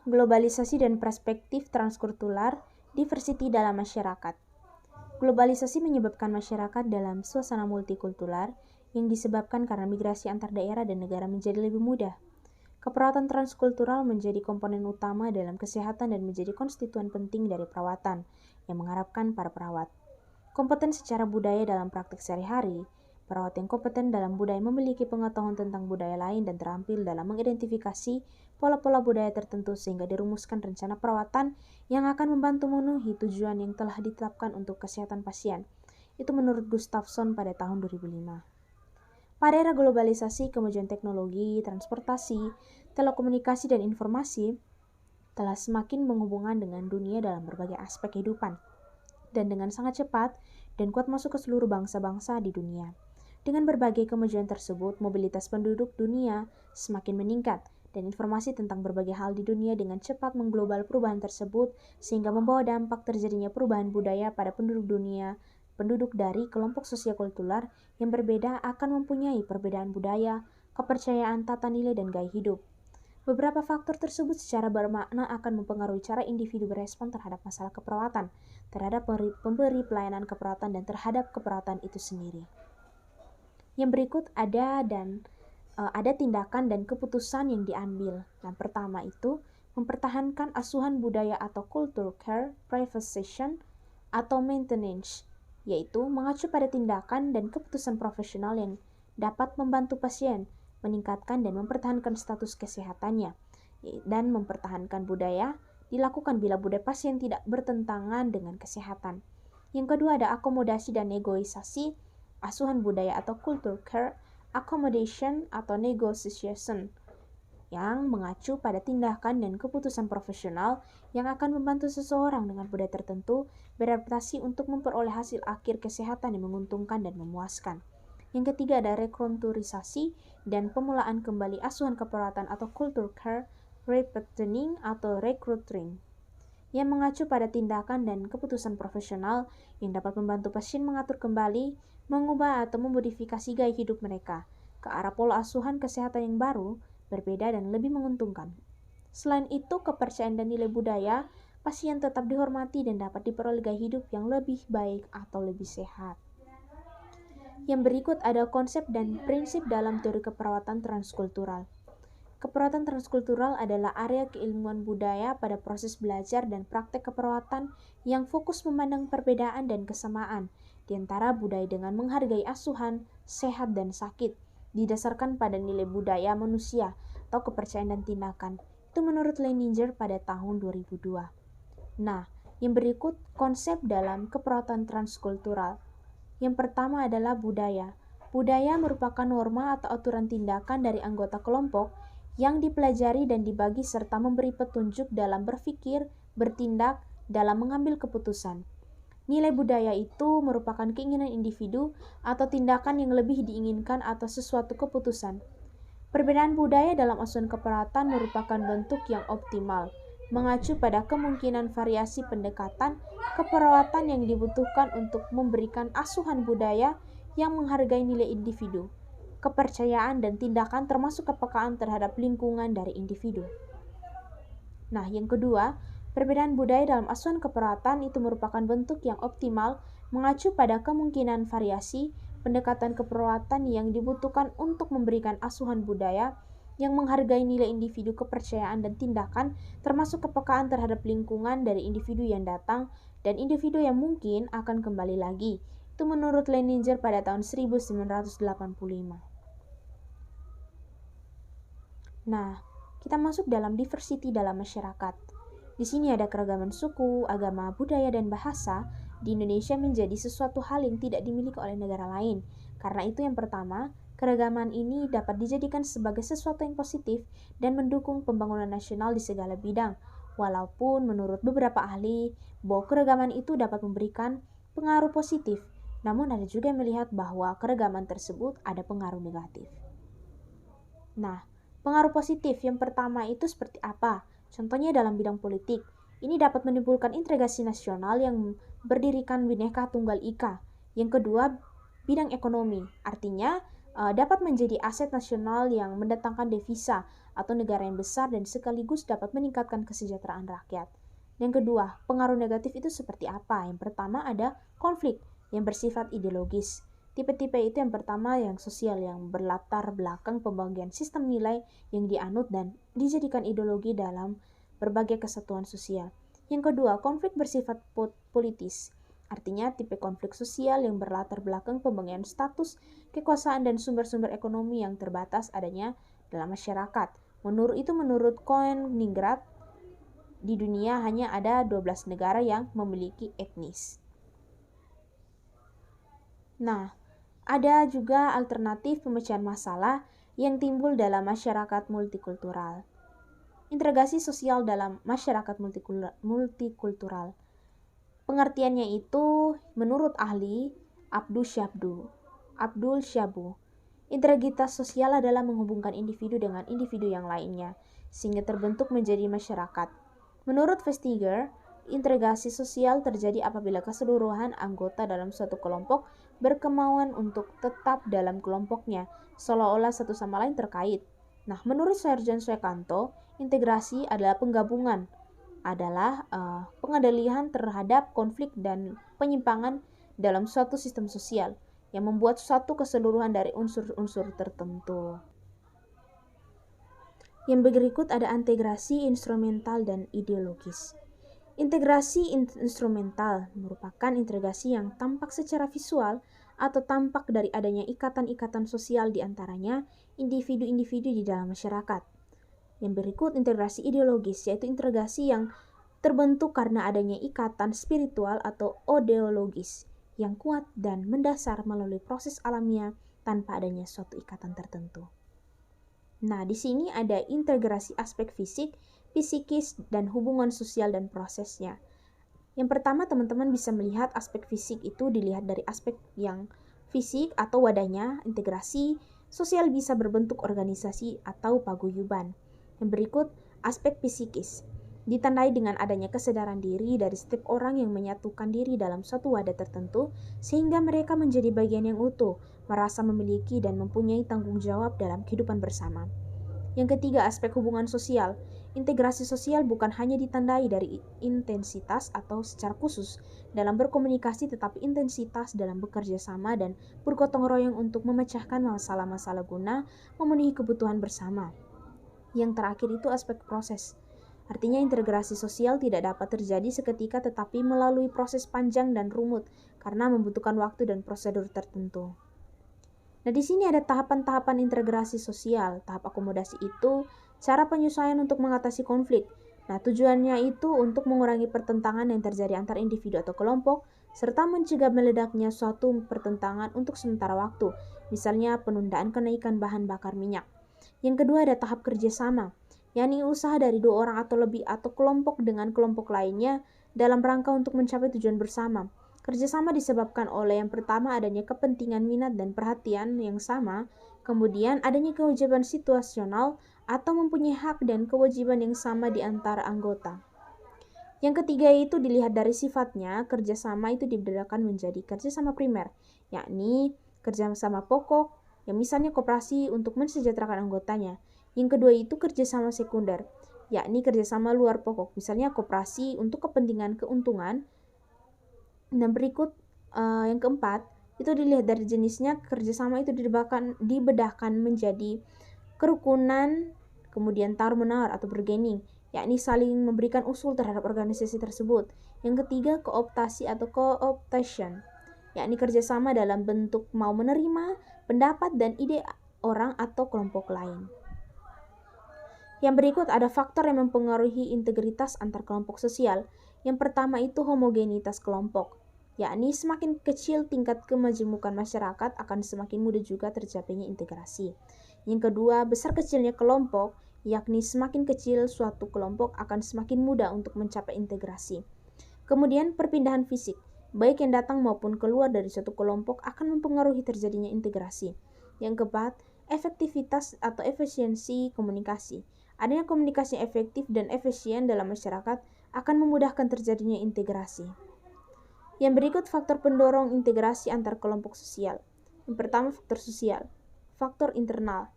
Globalisasi dan perspektif transkultural, diversity dalam masyarakat. Globalisasi menyebabkan masyarakat dalam suasana multikultural yang disebabkan karena migrasi antar daerah dan negara menjadi lebih mudah. Keperawatan transkultural menjadi komponen utama dalam kesehatan dan menjadi konstituen penting dari perawatan yang mengharapkan para perawat. Kompeten secara budaya dalam praktik sehari-hari, perawat yang kompeten dalam budaya memiliki pengetahuan tentang budaya lain dan terampil dalam mengidentifikasi pola-pola budaya tertentu sehingga dirumuskan rencana perawatan yang akan membantu memenuhi tujuan yang telah ditetapkan untuk kesehatan pasien. Itu menurut Gustafsson pada tahun 2005. Pada era globalisasi, kemajuan teknologi, transportasi, telekomunikasi, dan informasi telah semakin menghubungkan dengan dunia dalam berbagai aspek kehidupan, dan dengan sangat cepat dan kuat masuk ke seluruh bangsa-bangsa di dunia. Dengan berbagai kemajuan tersebut, mobilitas penduduk dunia semakin meningkat, dan informasi tentang berbagai hal di dunia dengan cepat mengglobal perubahan tersebut, sehingga membawa dampak terjadinya perubahan budaya pada penduduk dunia. Penduduk dari kelompok sosiokultural yang berbeda akan mempunyai perbedaan budaya, kepercayaan, tata nilai, dan gaya hidup. Beberapa faktor tersebut secara bermakna akan mempengaruhi cara individu berespon terhadap masalah keperawatan, terhadap pemberi pelayanan keperawatan, dan terhadap keperawatan itu sendiri. Yang berikut ada tindakan dan keputusan yang diambil. Yang pertama itu mempertahankan asuhan budaya atau culture care, prevention, atau maintenance, yaitu mengacu pada tindakan dan keputusan profesional yang dapat membantu pasien meningkatkan dan mempertahankan status kesehatannya, dan mempertahankan budaya dilakukan bila budaya pasien tidak bertentangan dengan kesehatan. Yang kedua ada akomodasi dan negosiasi asuhan budaya atau culture care, accommodation atau negotiation, yang mengacu pada tindakan dan keputusan profesional yang akan membantu seseorang dengan budaya tertentu beradaptasi untuk memperoleh hasil akhir kesehatan yang menguntungkan dan memuaskan. Yang ketiga ada rekulturisasi dan pemulaan kembali asuhan keperawatan atau culture care, repatriating atau recruiting, yang mengacu pada tindakan dan keputusan profesional yang dapat membantu pasien mengatur kembali, mengubah atau memodifikasi gaya hidup mereka ke arah pola asuhan kesehatan yang baru, berbeda, dan lebih menguntungkan. Selain itu, kepercayaan dan nilai budaya pasien tetap dihormati dan dapat diperoleh gaya hidup yang lebih baik atau lebih sehat. Yang berikut ada konsep dan prinsip dalam teori keperawatan transkultural. Keperawatan transkultural adalah area keilmuan budaya pada proses belajar dan praktek keperawatan yang fokus memandang perbedaan dan kesamaan di antara budaya dengan menghargai asuhan, sehat, dan sakit, didasarkan pada nilai budaya manusia atau kepercayaan dan tindakan. Itu menurut Leininger pada tahun 2002. Nah, yang berikut konsep dalam keperawatan transkultural. Yang pertama adalah budaya. Budaya merupakan norma atau aturan tindakan dari anggota kelompok yang dipelajari dan dibagi serta memberi petunjuk dalam berpikir, bertindak, dalam mengambil keputusan. Nilai budaya itu merupakan keinginan individu atau tindakan yang lebih diinginkan atas sesuatu keputusan. Perbedaan budaya dalam asuhan keperawatan merupakan bentuk yang optimal, mengacu pada kemungkinan variasi pendekatan keperawatan yang dibutuhkan untuk memberikan asuhan budaya yang menghargai nilai individu, kepercayaan, dan tindakan termasuk kepekaan terhadap lingkungan dari individu. Nah, yang kedua, perbedaan budaya dalam asuhan keperawatan itu merupakan bentuk yang optimal mengacu pada kemungkinan variasi pendekatan keperawatan yang dibutuhkan untuk memberikan asuhan budaya yang menghargai nilai individu, kepercayaan, dan tindakan termasuk kepekaan terhadap lingkungan dari individu yang datang dan individu yang mungkin akan kembali lagi. Itu menurut Leininger pada tahun 1985. Nah, kita masuk dalam diversity dalam masyarakat. Di sini ada keragaman suku, agama, budaya, dan bahasa. Di Indonesia menjadi sesuatu hal yang tidak dimiliki oleh negara lain. Karena itu yang pertama, keragaman ini dapat dijadikan sebagai sesuatu yang positif dan mendukung pembangunan nasional di segala bidang. Walaupun menurut beberapa ahli, bahwa keragaman itu dapat memberikan pengaruh positif. Namun ada juga yang melihat bahwa keragaman tersebut ada pengaruh negatif. Nah, pengaruh positif yang pertama itu seperti apa? Contohnya dalam bidang politik, ini dapat menimbulkan integrasi nasional yang berdirikan Bhinneka Tunggal Ika. Yang kedua, bidang ekonomi, artinya dapat menjadi aset nasional yang mendatangkan devisa atau negara yang besar dan sekaligus dapat meningkatkan kesejahteraan rakyat. Yang kedua, pengaruh negatif itu seperti apa? Yang pertama ada konflik yang bersifat ideologis. Tipe-tipe itu yang pertama yang sosial yang berlatar belakang pembagian sistem nilai yang dianut dan dijadikan ideologi dalam berbagai kesatuan sosial. Yang kedua, konflik bersifat politis. Artinya tipe konflik sosial yang berlatar belakang pembagian status, kekuasaan dan sumber-sumber ekonomi yang terbatas adanya dalam masyarakat. Menurut Koenig, di dunia hanya ada 12 negara yang memiliki etnis. Nah, ada juga alternatif pemecahan masalah yang timbul dalam masyarakat multikultural. Integrasi sosial dalam masyarakat multikultural. Pengertiannya itu menurut ahli Abdul Syabu, integritas sosial adalah menghubungkan individu dengan individu yang lainnya, sehingga terbentuk menjadi masyarakat. Menurut Vestiger, integrasi sosial terjadi apabila keseluruhan anggota dalam suatu kelompok berkemauan untuk tetap dalam kelompoknya, seolah-olah satu sama lain terkait. Nah, menurut Sarjan Suekanto, integrasi adalah penggabungan, pengendalian terhadap konflik dan penyimpangan dalam suatu sistem sosial yang membuat suatu keseluruhan dari unsur-unsur tertentu. Yang berikut ada integrasi instrumental dan ideologis. Integrasi instrumental merupakan integrasi yang tampak secara visual atau tampak dari adanya ikatan-ikatan sosial di antaranya individu-individu di dalam masyarakat. Yang berikut integrasi ideologis, yaitu integrasi yang terbentuk karena adanya ikatan spiritual atau ideologis yang kuat dan mendasar melalui proses alamiah tanpa adanya suatu ikatan tertentu. Nah, di sini ada integrasi aspek fisik, psikis, dan hubungan sosial dan prosesnya. Yang pertama, teman-teman bisa melihat aspek fisik itu dilihat dari aspek yang fisik atau wadahnya. Integrasi sosial bisa berbentuk organisasi atau paguyuban. Yang berikut, aspek psikis. Ditandai dengan adanya kesadaran diri dari setiap orang yang menyatukan diri dalam suatu wadah tertentu, sehingga mereka menjadi bagian yang utuh, merasa memiliki dan mempunyai tanggung jawab dalam kehidupan bersama. Yang ketiga, aspek hubungan sosial. Integrasi sosial bukan hanya ditandai dari intensitas atau secara khusus dalam berkomunikasi, tetapi intensitas dalam bekerja sama dan bergotong royong untuk memecahkan masalah-masalah guna memenuhi kebutuhan bersama. Yang terakhir itu aspek proses. Artinya integrasi sosial tidak dapat terjadi seketika tetapi melalui proses panjang dan rumit karena membutuhkan waktu dan prosedur tertentu. Nah, di sini ada tahapan-tahapan integrasi sosial. Tahap akomodasi itu cara penyesuaian untuk mengatasi konflik. Nah, tujuannya itu untuk mengurangi pertentangan yang terjadi antar individu atau kelompok serta mencegah meledaknya suatu pertentangan untuk sementara waktu, misalnya penundaan kenaikan bahan bakar minyak. Yang kedua ada tahap kerjasama, yakni usaha dari 2 orang atau lebih atau kelompok dengan kelompok lainnya dalam rangka untuk mencapai tujuan bersama. Kerjasama disebabkan oleh yang pertama adanya kepentingan, minat, dan perhatian yang sama, kemudian adanya kewajiban situasional atau mempunyai hak dan kewajiban yang sama di antara anggota. Yang ketiga itu dilihat dari sifatnya, kerjasama itu dibedakan menjadi kerjasama primer, yakni kerjasama pokok, yang misalnya koperasi untuk mensejahterakan anggotanya. Yang kedua itu kerjasama sekunder, yakni kerjasama luar pokok, misalnya koperasi untuk kepentingan keuntungan. Dan berikut yang keempat, itu dilihat dari jenisnya, kerjasama itu dibedahkan menjadi kerukunan, kemudian taruh-menawar atau bargaining, yakni saling memberikan usul terhadap organisasi tersebut. Yang ketiga, kooptasi atau co-optation, yakni kerjasama dalam bentuk mau menerima pendapat dan ide orang atau kelompok lain. Yang berikut ada faktor yang mempengaruhi integritas antar kelompok sosial. Yang pertama itu homogenitas kelompok, yakni semakin kecil tingkat kemajemukan masyarakat akan semakin mudah juga tercapainya integrasi. Yang kedua, besar kecilnya kelompok, yakni semakin kecil suatu kelompok akan semakin mudah untuk mencapai integrasi. Kemudian perpindahan fisik, baik yang datang maupun keluar dari suatu kelompok akan mempengaruhi terjadinya integrasi. Yang keempat, efektivitas atau efisiensi komunikasi. Adanya komunikasi efektif dan efisien dalam masyarakat akan memudahkan terjadinya integrasi. Yang berikut faktor pendorong integrasi antar kelompok sosial. Yang pertama, faktor sosial. faktor internal,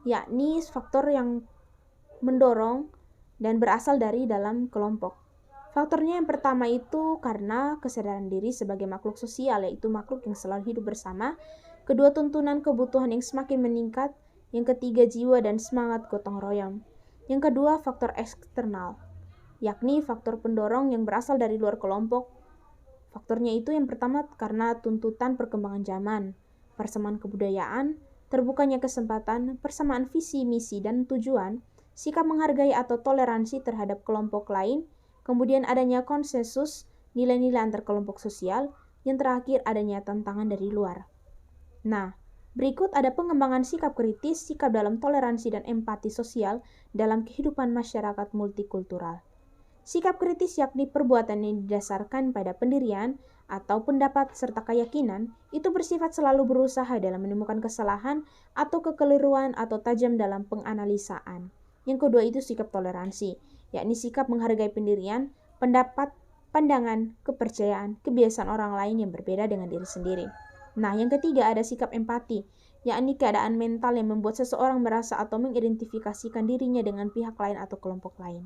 yakni faktor yang mendorong dan berasal dari dalam kelompok. Faktornya yang pertama itu karena kesadaran diri sebagai makhluk sosial, yaitu makhluk yang selalu hidup bersama. Kedua, tuntunan kebutuhan yang semakin meningkat. Yang ketiga, jiwa dan semangat gotong royong. Yang kedua, faktor eksternal, yakni faktor pendorong yang berasal dari luar kelompok. Faktornya itu yang pertama karena tuntutan perkembangan zaman, persamaan kebudayaan, terbukanya kesempatan, persamaan visi, misi, dan tujuan, sikap menghargai atau toleransi terhadap kelompok lain, kemudian adanya konsensus, nilai-nilai antar kelompok sosial, yang terakhir adanya tantangan dari luar. Nah, berikut ada pengembangan sikap kritis, sikap dalam toleransi dan empati sosial dalam kehidupan masyarakat multikultural. Sikap kritis yakni perbuatan yang didasarkan pada pendirian atau pendapat serta keyakinan, itu bersifat selalu berusaha dalam menemukan kesalahan atau kekeliruan atau tajam dalam penganalisaan. Yang kedua itu sikap toleransi, yakni sikap menghargai pendirian, pendapat, pandangan, kepercayaan, kebiasaan orang lain yang berbeda dengan diri sendiri. Nah, yang ketiga ada sikap empati, yakni keadaan mental yang membuat seseorang merasa atau mengidentifikasikan dirinya dengan pihak lain atau kelompok lain.